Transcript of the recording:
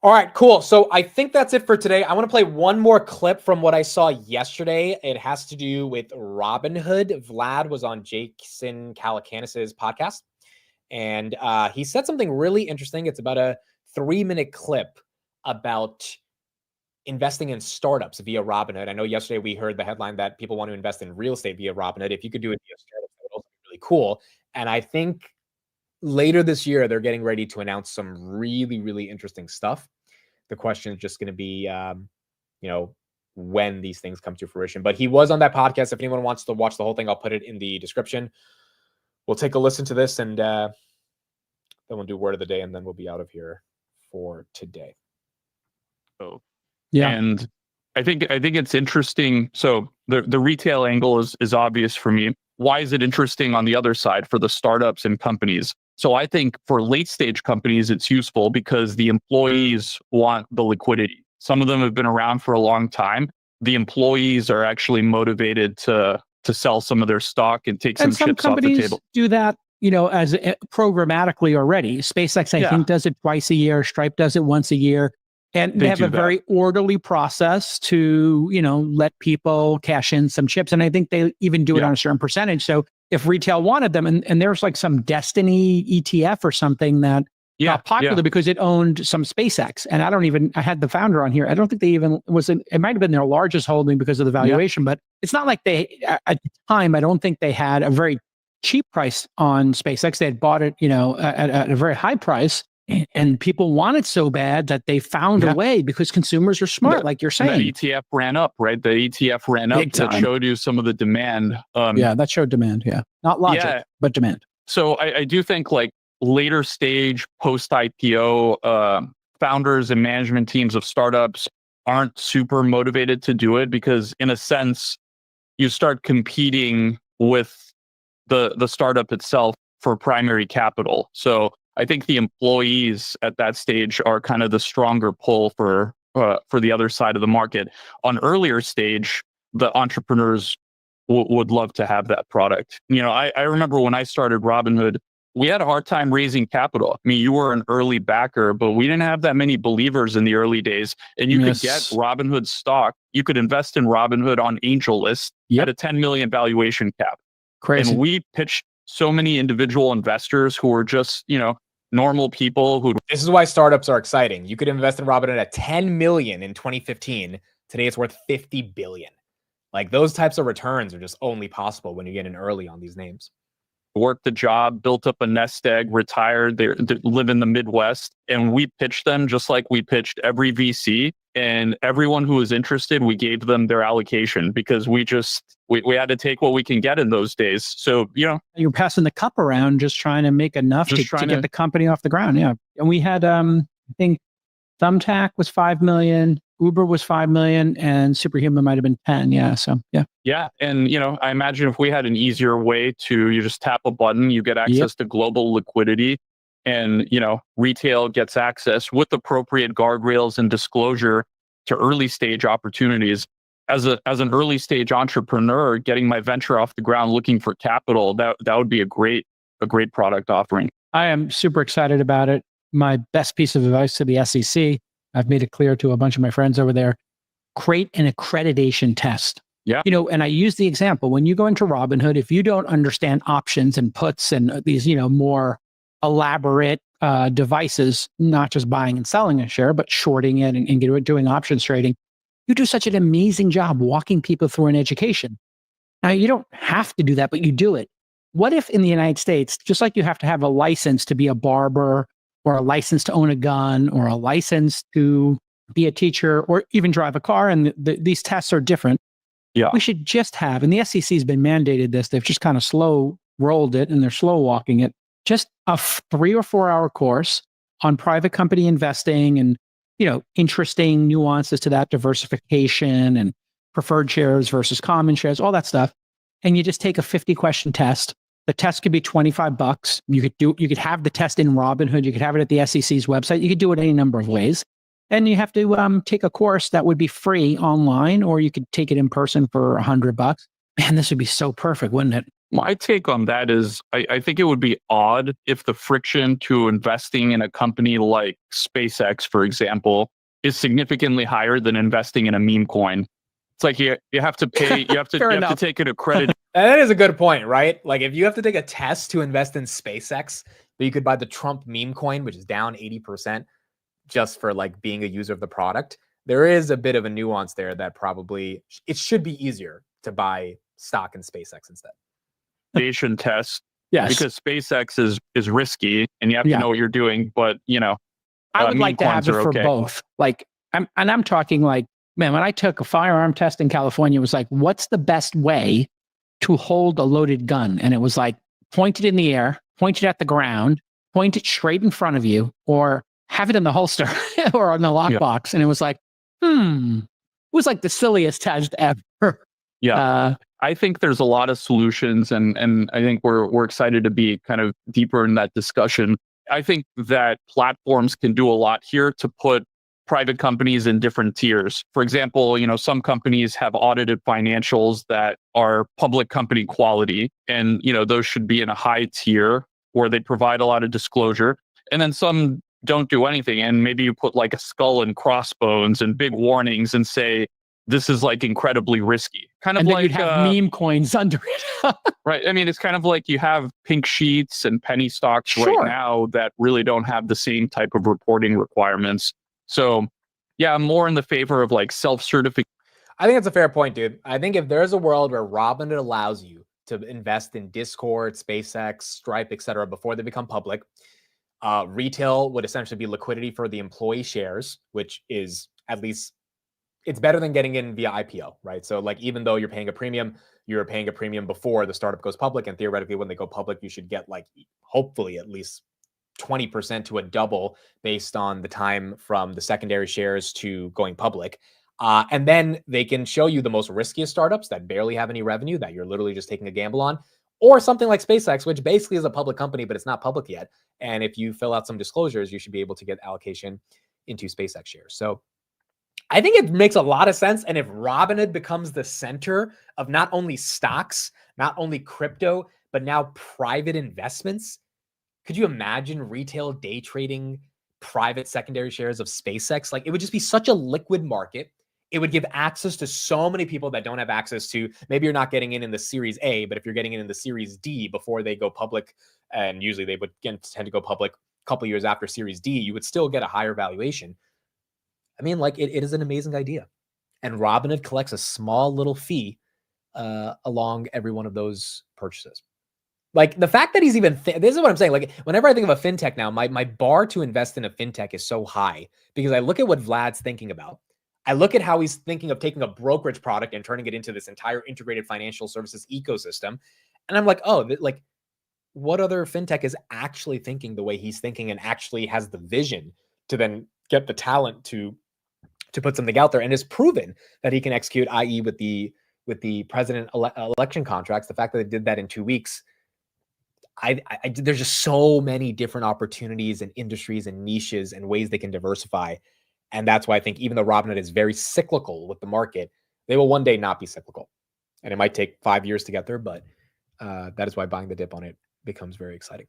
All right, cool. So I think that's it for today. I want to play one more clip from what I saw yesterday. It has to do with Robinhood. Vlad was on Jason Calacanis' podcast, and he said something really interesting. It's about a 3-minute clip about investing in startups via Robinhood. I know yesterday we heard the headline that people want to invest in real estate via Robinhood. If you could do it via startups, that would also be really cool. And I think later this year, they're getting ready to announce some really, really interesting stuff. The question is just going to be, when these things come to fruition. But he was on that podcast. If anyone wants to watch the whole thing, I'll put it in the description. We'll take a listen to this, and then we'll do word of the day, and then we'll be out of here for today. Oh, yeah. And I think it's interesting. So the retail angle is obvious for me. Why is it interesting on the other side for the startups and companies? So I think for late stage companies, it's useful because the employees want the liquidity. Some of them have been around for a long time. The employees are actually motivated to sell some of their stock and take some chips off the table. Do that, as programmatically already. SpaceX, I think, does it twice a year. Stripe does it once a year. And they have a very orderly process to, let people cash in some chips. And I think they even do it on a certain percentage. So if retail wanted them, and there's like some Destiny ETF or something that got popular because it owned some SpaceX. And I had the founder on here. I don't think they even it might have been their largest holding because of the valuation, but it's not like at the time, I don't think they had a very cheap price on SpaceX. They had bought it, at a very high price. And people want it so bad that they found a way because consumers are smart, like you're saying. The ETF ran up, right? The ETF ran up. That showed you some of the demand. That showed demand. Yeah. Not logic, but demand. So I do think like later stage post IPO founders and management teams of startups aren't super motivated to do it because in a sense, you start competing with the startup itself for primary capital. So I think the employees at that stage are kind of the stronger pull for the other side of the market. On earlier stage, the entrepreneurs would love to have that product. I remember when I started Robinhood, we had a hard time raising capital. I mean, you were an early backer, but we didn't have that many believers in the early days. And you could get Robinhood stock. You could invest in Robinhood on AngelList at a 10 million valuation cap. Crazy. And we pitched so many individual investors who were just, normal people who. This is why startups are exciting. You could invest in Robinhood at 10 million in 2015. Today it's worth 50 billion. Like those types of returns are just only possible when you get in early on these names. Worked the job, built up a nest egg, retired, they live in the Midwest. And we pitched them just like we pitched every VC. And everyone who was interested, we gave them their allocation because we had to take what we can get in those days. So, you're passing the cup around, just trying to make enough to get the company off the ground. Yeah. And we had, I think Thumbtack was 5 million, Uber was 5 million, and Superhuman might've been 10. Yeah. So, yeah. Yeah. And, I imagine if we had an earlier way you just tap a button, you get access to global liquidity. And, retail gets access with appropriate guardrails and disclosure to early stage opportunities. As an early stage entrepreneur, getting my venture off the ground, looking for capital, that would be a great product offering. I am super excited about it. My best piece of advice to the SEC, I've made it clear to a bunch of my friends over there, create an accreditation test. Yeah. And I use the example, when you go into Robinhood, if you don't understand options and puts and these, more elaborate devices, not just buying and selling a share, but shorting it and doing options trading, you do such an amazing job walking people through an education. Now, you don't have to do that, but you do it. What if in the United States, just like you have to have a license to be a barber or a license to own a gun or a license to be a teacher or even drive a car, and these tests are different. Yeah. We should just have, and the SEC has been mandated this, they've just kind of slow rolled it and they're slow walking it, just a 3 or 4 hour course on private company investing and, interesting nuances to that, diversification and preferred shares versus common shares, all that stuff. And you just take a 50 question test. The test could be $25. You could have the test in Robinhood. You could have it at the SEC's website. You could do it any number of ways. And you have to take a course that would be free online, or you could take it in person for $100. Man, this would be so perfect, wouldn't it? My take on that is I think it would be odd if the friction to investing in a company like SpaceX, for example, is significantly higher than investing in a meme coin. It's like you have to pay, you have to take an accredited. That is a good point, right? Like if you have to take a test to invest in SpaceX, but you could buy the Trump meme coin, which is down 80% just for like being a user of the product. There is a bit of a nuance there that probably it should be easier to buy stock in SpaceX instead. Test. Yes. Because SpaceX is risky and you have to know what you're doing, but I would like to have it for both. Like I'm talking like, man, when I took a firearm test in California, it was like, what's the best way to hold a loaded gun? And it was like, point it in the air, point it at the ground, point it straight in front of you, or have it in the holster or on the lockbox. And it was like, it was like the silliest test ever. Yeah. I think there's a lot of solutions, and I think we're excited to be kind of deeper in that discussion. I think that platforms can do a lot here to put private companies in different tiers. For example, some companies have audited financials that are public company quality, and those should be in a high tier where they provide a lot of disclosure. And then some don't do anything, and maybe you put like a skull and crossbones and big warnings and say, this is like incredibly risky. Kind of and then like you'd have meme coins under it. Right. I mean, it's kind of like you have pink sheets and penny stocks right now that really don't have the same type of reporting requirements. So yeah, I'm more in the favor of like self-certification. I think that's a fair point, dude. I think if there's a world where Robinhood allows you to invest in Discord, SpaceX, Stripe, etc., before they become public, retail would essentially be liquidity for the employee shares, which is at least it's better than getting in via IPO, right? So like, even though you're paying a premium before the startup goes public. And theoretically, when they go public, you should get like, hopefully at least 20% to a double based on the time from the secondary shares to going public. And then they can show you the most riskiest startups that barely have any revenue, that you're literally just taking a gamble on, or something like SpaceX, which basically is a public company, but it's not public yet. And if you fill out some disclosures, you should be able to get allocation into SpaceX shares. So I think it makes a lot of sense. And if Robinhood becomes the center of not only stocks, not only crypto, but now private investments, could you imagine retail day trading private secondary shares of SpaceX? Like, it would just be such a liquid market. It would give access to so many people that don't have access to, maybe you're not getting in the Series A, but if you're getting in the Series D before they go public, and usually they would tend to go public a couple years after Series D, you would still get a higher valuation. I mean, like, it is an amazing idea. And Robinhood collects a small little fee along every one of those purchases. Like, the fact that he's even, this is what I'm saying. Like, whenever I think of a fintech now, my bar to invest in a fintech is so high because I look at what Vlad's thinking about. I look at how he's thinking of taking a brokerage product and turning it into this entire integrated financial services ecosystem. And I'm like, oh, like, what other fintech is actually thinking the way he's thinking and actually has the vision to then get the talent to put something out there, and has proven that he can execute, i.e. with the president election contracts. The fact that they did that in 2 weeks, there's just so many different opportunities and industries and niches and ways they can diversify. And that's why I think even though Robinhood is very cyclical with the market, they will one day not be cyclical. And it might take 5 years to get there, but that is why buying the dip on it becomes very exciting.